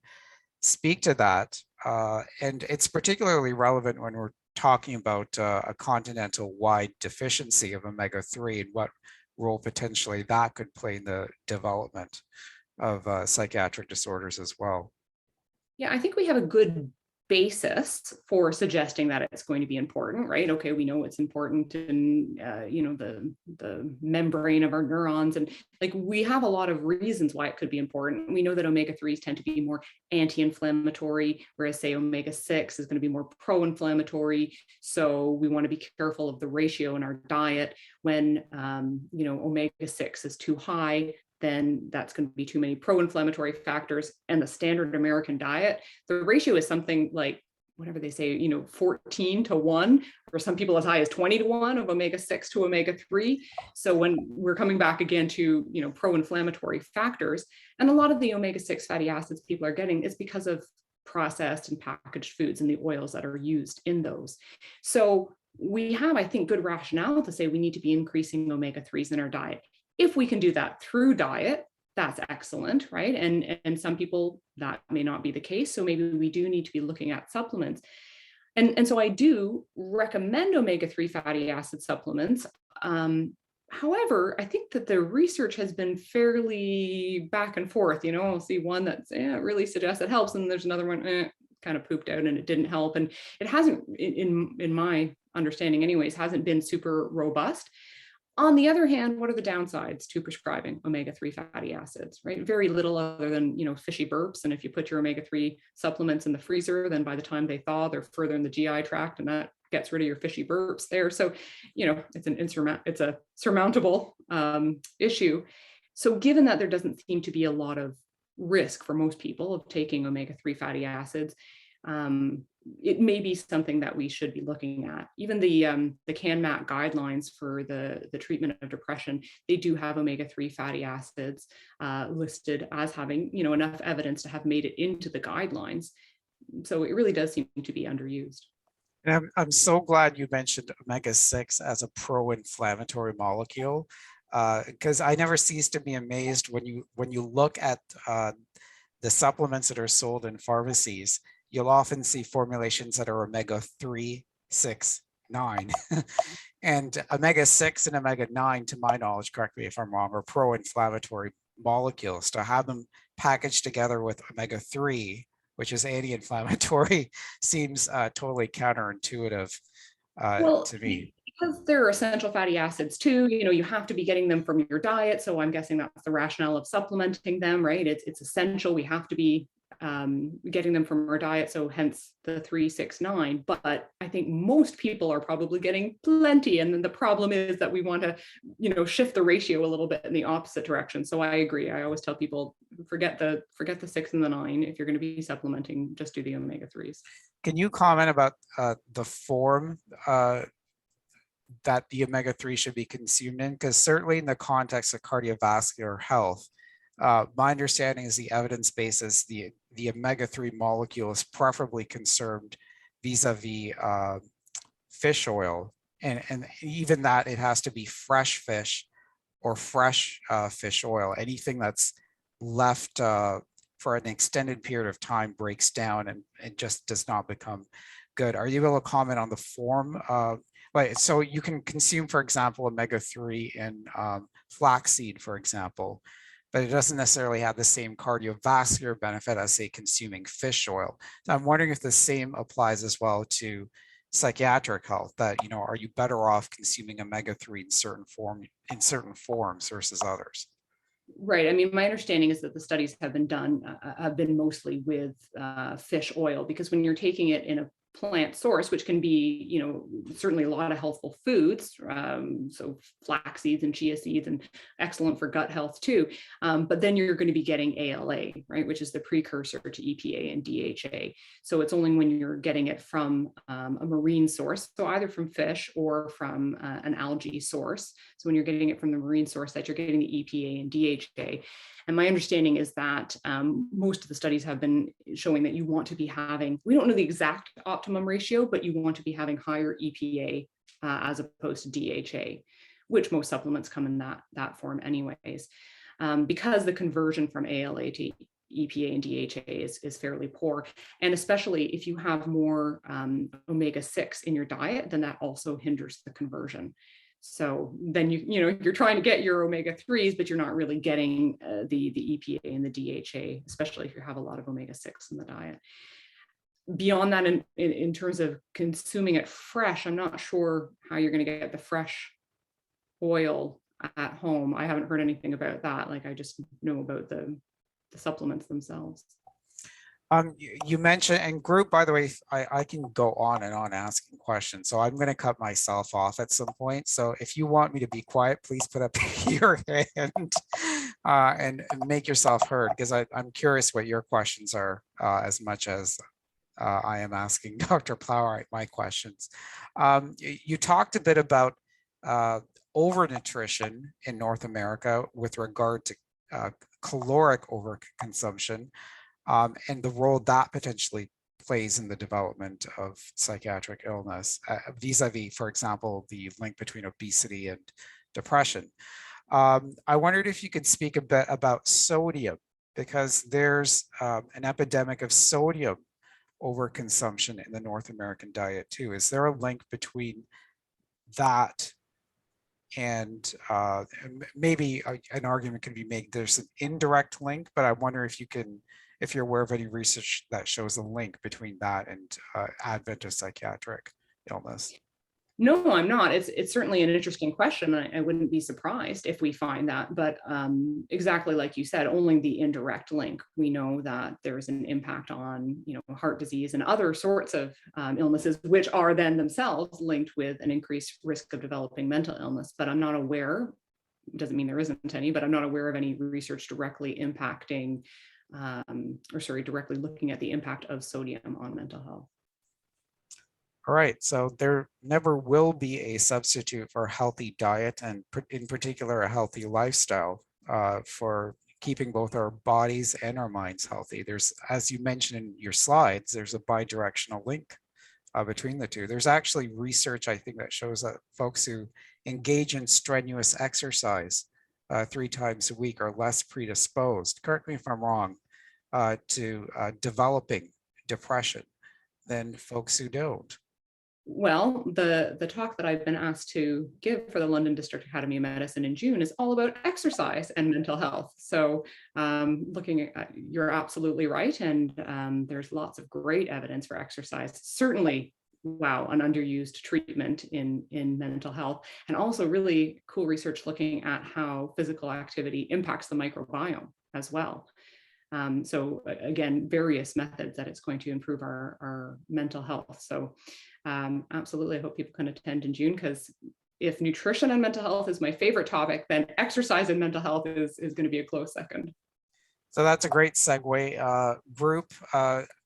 speak to that. And it's particularly relevant when we're talking about a continental-wide deficiency of omega-3 and what role potentially that could play in the development of psychiatric disorders as well. Yeah, I think we have a good basis for suggesting that it's going to be important, right? Okay, we know it's important in the membrane of our neurons, and like we have a lot of reasons why it could be important. We know that omega-3s tend to be more anti-inflammatory, whereas say omega-6 is going to be more pro-inflammatory. So we want to be careful of the ratio in our diet. When omega-6 is too high, then that's going to be too many pro-inflammatory factors. And the standard American diet, the ratio is something like, whatever they say, 14-1, or some people as high as 20-1 of omega-6 to omega-3. So when we're coming back again to, pro-inflammatory factors, and a lot of the omega-6 fatty acids people are getting is because of processed and packaged foods and the oils that are used in those. So we have, I think, good rationale to say we need to be increasing omega-3s in our diet. If we can do that through diet, that's excellent, right? And some people, that may not be the case. So maybe we do need to be looking at supplements. And so I do recommend omega-3 fatty acid supplements. However, I think that the research has been fairly back and forth. I'll see one that's really suggests it helps, and there's another one kind of pooped out and it didn't help. And it hasn't, in my understanding anyways, hasn't been super robust. On the other hand, what are the downsides to prescribing omega-3 fatty acids, right? Very little other than, fishy burps. And if you put your omega-3 supplements in the freezer, then by the time they thaw, they're further in the GI tract, and that gets rid of your fishy burps there. So, it's a surmountable issue. So given that there doesn't seem to be a lot of risk for most people of taking omega-3 fatty acids, it may be something that we should be looking at. Even the CANMAT guidelines for the treatment of depression, they do have omega-3 fatty acids listed as having, enough evidence to have made it into the guidelines. So it really does seem to be underused. And I'm so glad you mentioned omega-6 as a pro-inflammatory molecule, because I never cease to be amazed when you look at the supplements that are sold in pharmacies. You'll often see formulations that are omega-3, 6, 9. And omega-6 and omega-9, to my knowledge, correct me if I'm wrong, are pro-inflammatory molecules. To have them packaged together with omega-3, which is anti-inflammatory, seems totally counterintuitive to me. Because they're essential fatty acids too, you have to be getting them from your diet. So I'm guessing that's the rationale of supplementing them, right? It's essential. We have to be getting them from our diet. So hence the 3, 6, 9. But I think most people are probably getting plenty. And then the problem is that we want to, shift the ratio a little bit in the opposite direction. So I agree. I always tell people, forget the 6 and the 9. If you're going to be supplementing, just do the omega-3s. Can you comment about the form that the omega-3 should be consumed in? Because certainly in the context of cardiovascular health, my understanding is the evidence base is the omega-3 molecule is preferably conserved vis-a-vis fish oil. And even that, it has to be fresh fish or fresh fish oil. Anything that's left for an extended period of time breaks down and it just does not become good. Are you able to comment on the form? So you can consume, for example, omega-3 in flaxseed, for example, but it doesn't necessarily have the same cardiovascular benefit as, say, consuming fish oil. So I'm wondering if the same applies as well to psychiatric health, that, are you better off consuming omega-3 in certain forms versus others? Right. I mean, my understanding is that the studies have been mostly with fish oil, because when you're taking it in a plant source, which can be, certainly a lot of healthful foods, so flax seeds and chia seeds, and excellent for gut health too. But then you're going to be getting ALA, right, which is the precursor to EPA and DHA. So it's only when you're getting it from a marine source, so either from fish or from an algae source. So when you're getting it from the marine source, that you're getting the EPA and DHA. And my understanding is that most of the studies have been showing that you want to be having, we don't know the exact optimum ratio, but you want to be having higher EPA as opposed to DHA, which most supplements come in that form anyways, because the conversion from ALA to EPA and DHA is fairly poor. And especially if you have more omega-6 in your diet, then that also hinders the conversion. So then you're trying to get your omega-3s, but you're not really getting the EPA and the DHA, especially if you have a lot of omega-6 in the diet. Beyond that, in terms of consuming it fresh, I'm not sure how you're going to get the fresh oil at home. I haven't heard anything about that. Like, I just know about the supplements themselves. You mentioned, and group, by the way, I can go on and on asking questions, so I'm going to cut myself off at some point. So if you want me to be quiet, please put up your hand and make yourself heard, because I'm curious what your questions are as much as I am asking Dr. Plowright my questions. You talked a bit about overnutrition in North America with regard to caloric overconsumption. And the role that potentially plays in the development of psychiatric illness, vis-a-vis, for example, the link between obesity and depression. I wondered if you could speak a bit about sodium, because there's an epidemic of sodium overconsumption in the North American diet too. Is there a link between that and maybe an argument can be made there's an indirect link, but I wonder if you're aware of any research that shows a link between that and advent of psychiatric illness. No, I'm not. It's certainly an interesting question. I wouldn't be surprised if we find that, but exactly like you said, only the indirect link. We know that there's an impact on, heart disease and other sorts of illnesses, which are then themselves linked with an increased risk of developing mental illness. But I'm not aware doesn't mean there isn't any, but I'm not aware of any research directly impacting, directly looking at the impact of sodium on mental health. All right, so there never will be a substitute for a healthy diet, and in particular, a healthy lifestyle for keeping both our bodies and our minds healthy. There's, as you mentioned in your slides, there's a bidirectional link between the two. There's actually research, I think, that shows that folks who engage in strenuous exercise 3 times a week are less predisposed, correct me if I'm wrong, to developing depression than folks who don't. Well, the talk that I've been asked to give for the London District Academy of Medicine in June is all about exercise and mental health. So looking at, you're absolutely right. And there's lots of great evidence for exercise. Certainly, wow, an underused treatment in mental health. And also really cool research looking at how physical activity impacts the microbiome as well. So again, various methods that it's going to improve our mental health. So absolutely, I hope people can attend in June, because if nutrition and mental health is my favorite topic, then exercise and mental health is going to be a close second. So that's a great segue, group.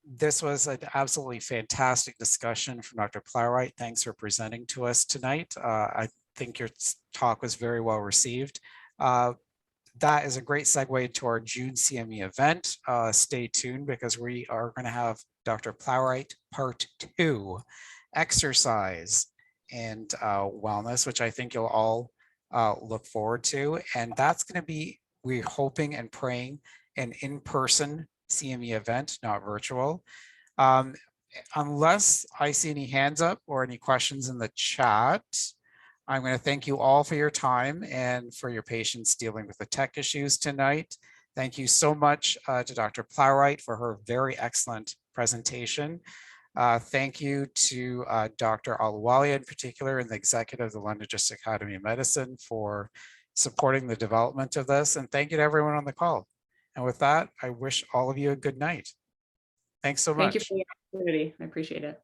This was an absolutely fantastic discussion from Dr. Plowright. Thanks for presenting to us tonight. I think your talk was very well received. That is a great segue to our June CME event. Stay tuned, because we are going to have Dr. Plowright Part 2, exercise and wellness, which I think you'll all look forward to. And that's going to be, we're hoping and praying, an in-person CME event, not virtual. Unless I see any hands up or any questions in the chat, I'm going to thank you all for your time and for your patience dealing with the tech issues tonight. Thank you so much to Dr. Plowright for her very excellent presentation. Thank you to Dr. Ahluwalia in particular, and the executive of the London District Academy of Medicine, for supporting the development of this. And thank you to everyone on the call. And with that, I wish all of you a good night. Thanks so much. Thank you for the opportunity. I appreciate it.